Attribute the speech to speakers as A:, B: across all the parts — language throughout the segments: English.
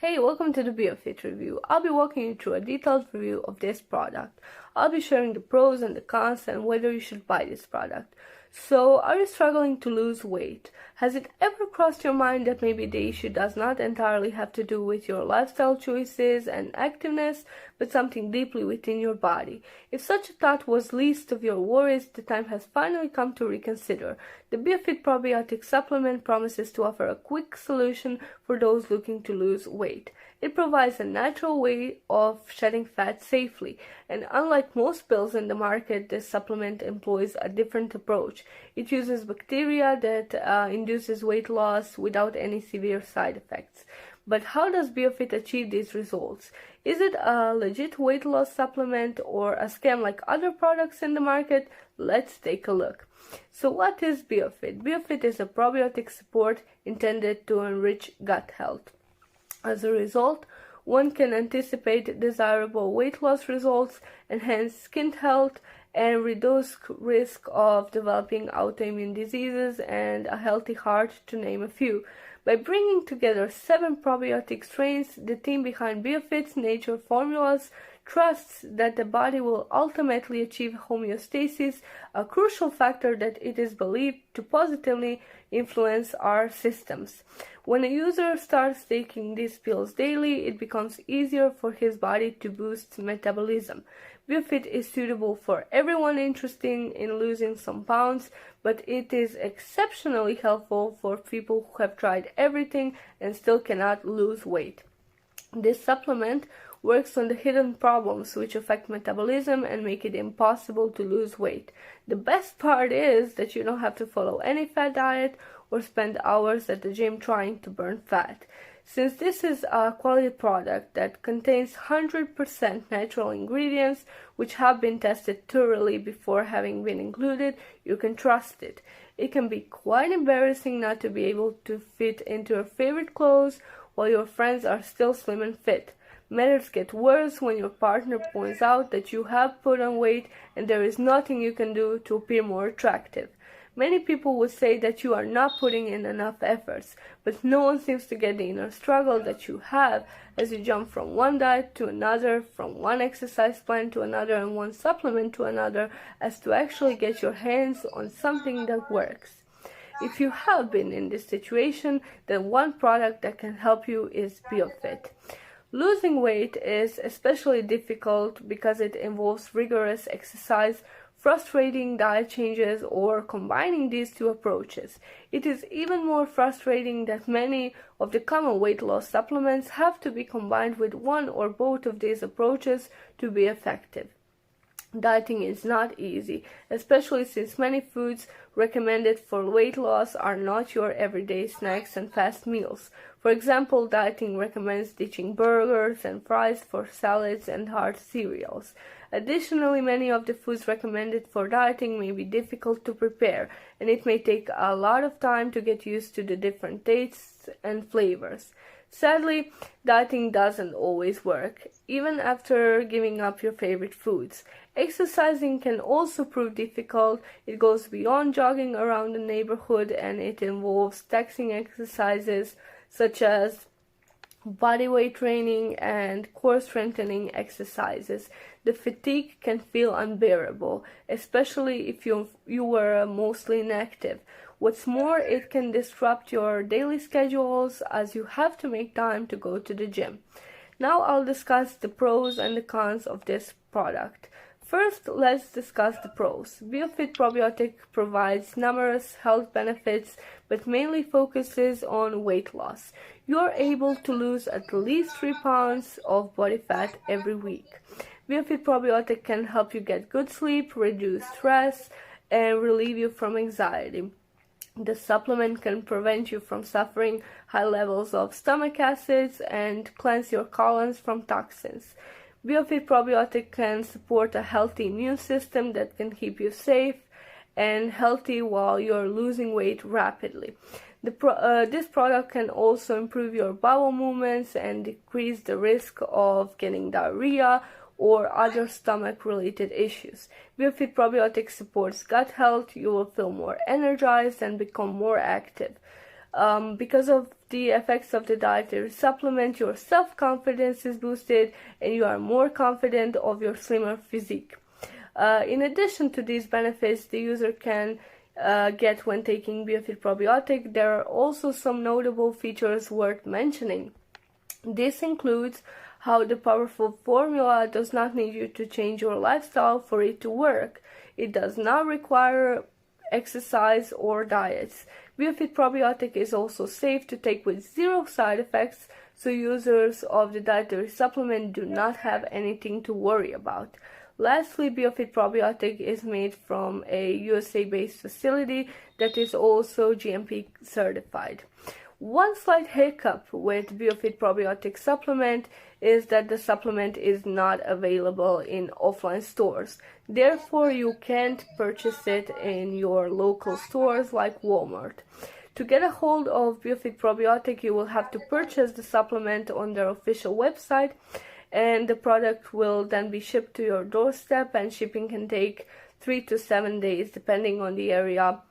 A: Hey, welcome to the Biofit review. I'll be walking you through a detailed review of this product. I'll be sharing the pros and the cons and whether you should buy this product. So, are you struggling to lose weight? Has it ever crossed your mind that maybe the issue does not entirely have to do with your lifestyle choices and activeness, but something deeply within your body? If such a thought was least of your worries, the time has finally come to reconsider. The Biofit probiotic supplement promises to offer a quick solution for those looking to lose weight. It provides a natural way of shedding fat safely, and unlike most pills in the market, this supplement employs a different approach. It uses bacteria that induces weight loss without any severe side effects. But how does Biofit achieve these results? Is it a legit weight loss supplement or a scam like other products in the market? Let's take a look. So what is Biofit? Biofit is a probiotic support intended to enrich gut health. As a result, one can anticipate desirable weight loss results, enhance skin health, and reduce risk of developing autoimmune diseases and a healthy heart, to name a few. By bringing together 7 probiotic strains, the team behind Biofit's nature formulas trusts that the body will ultimately achieve homeostasis, a crucial factor that it is believed to positively influence our systems. When a user starts taking these pills daily, it becomes easier for his body to boost metabolism. Biofit is suitable for everyone interested in losing some pounds, but it is exceptionally helpful for people who have tried everything and still cannot lose weight. This supplement works on the hidden problems which affect metabolism and make it impossible to lose weight. The best part is that you don't have to follow any fat diet or spend hours at the gym trying to burn fat. Since this is a quality product that contains 100% natural ingredients which have been tested thoroughly before having been included, you can trust it. It can be quite embarrassing not to be able to fit into your favorite clothes while your friends are still slim and fit. Matters get worse when your partner points out that you have put on weight and there is nothing you can do to appear more attractive. Many people would say that you are not putting in enough efforts, but no one seems to get the inner struggle that you have as you jump from one diet to another, from one exercise plan to another, and one supplement to another, as to actually get your hands on something that works. If you have been in this situation, then one product that can help you is Biofit. Losing weight is especially difficult because it involves rigorous exercise, frustrating diet changes, or combining these two approaches. It is even more frustrating that many of the common weight loss supplements have to be combined with one or both of these approaches to be effective. Dieting is not easy, especially since many foods recommended for weight loss are not your everyday snacks and fast meals. For example, dieting recommends ditching burgers and fries for salads and hard cereals. Additionally, many of the foods recommended for dieting may be difficult to prepare, and it may take a lot of time to get used to the different tastes and flavors. Sadly, dieting doesn't always work, even after giving up your favorite foods. Exercising can also prove difficult. It goes beyond jogging around the neighborhood, and it involves taxing exercises such as body weight training and core strengthening exercises. The fatigue can feel unbearable, especially if you were mostly inactive. What's more, it can disrupt your daily schedules as you have to make time to go to the gym. Now I'll discuss the pros and the cons of this product. First, let's discuss the pros. Biofit probiotic provides numerous health benefits, but mainly focuses on weight loss. You are able to lose at least 3 pounds of body fat every week. Biofit probiotic can help you get good sleep, reduce stress, and relieve you from anxiety. The supplement can prevent you from suffering high levels of stomach acids and cleanse your colons from toxins. Biofit probiotic can support a healthy immune system that can keep you safe and healthy while you're losing weight rapidly. This product can also improve your bowel movements and decrease the risk of getting diarrhea or other stomach-related issues. Biofit probiotic supports gut health. You will feel more energized and become more active. Because of the effects of the dietary supplement, your self-confidence is boosted and you are more confident of your slimmer physique. In addition to these benefits the user can get when taking Biofit probiotic, there are also some notable features worth mentioning. This includes how the powerful formula does not need you to change your lifestyle for it to work. It does not require exercise or diets. Biofit probiotic is also safe to take with zero side effects, so users of the dietary supplement do not have anything to worry about. Lastly, Biofit probiotic is made from a USA-based facility that is also GMP certified. One slight hiccup with Biofit probiotic supplement is that the supplement is not available in offline stores. Therefore, you can't purchase it in your local stores like Walmart. To get a hold of Biofit probiotic, you will have to purchase the supplement on their official website, and the product will then be shipped to your doorstep, and shipping can take 3 to 7 days depending on the area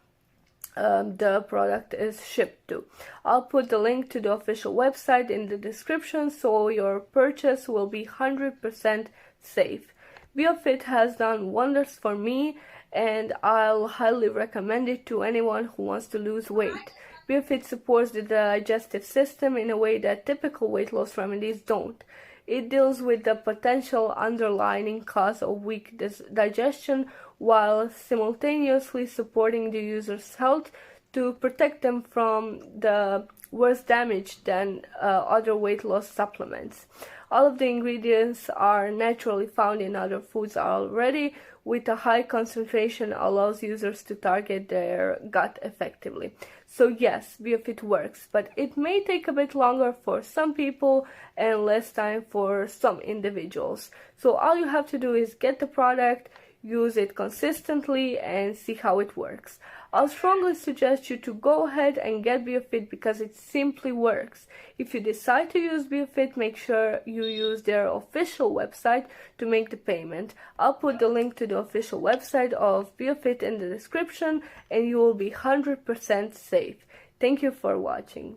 A: the product is shipped to. I'll put the link to the official website in the description so your purchase will be 100% safe. Biofit has done wonders for me and I'll highly recommend it to anyone who wants to lose weight. Biofit supports the digestive system in a way that typical weight loss remedies don't. It deals with the potential underlying cause of weak digestion while simultaneously supporting the user's health to protect them from the worse damage than other weight loss supplements. All of the ingredients are naturally found in other foods already, with a high concentration allows users to target their gut effectively. So yes, Biofit works, but it may take a bit longer for some people and less time for some individuals. So all you have to do is get the product, use it consistently and see how it works. I'll strongly suggest you to go ahead and get Biofit because it simply works. If you decide to use Biofit, make sure you use their official website to make the payment. I'll put the link to the official website of Biofit in the description and you will be 100% safe. Thank you for watching.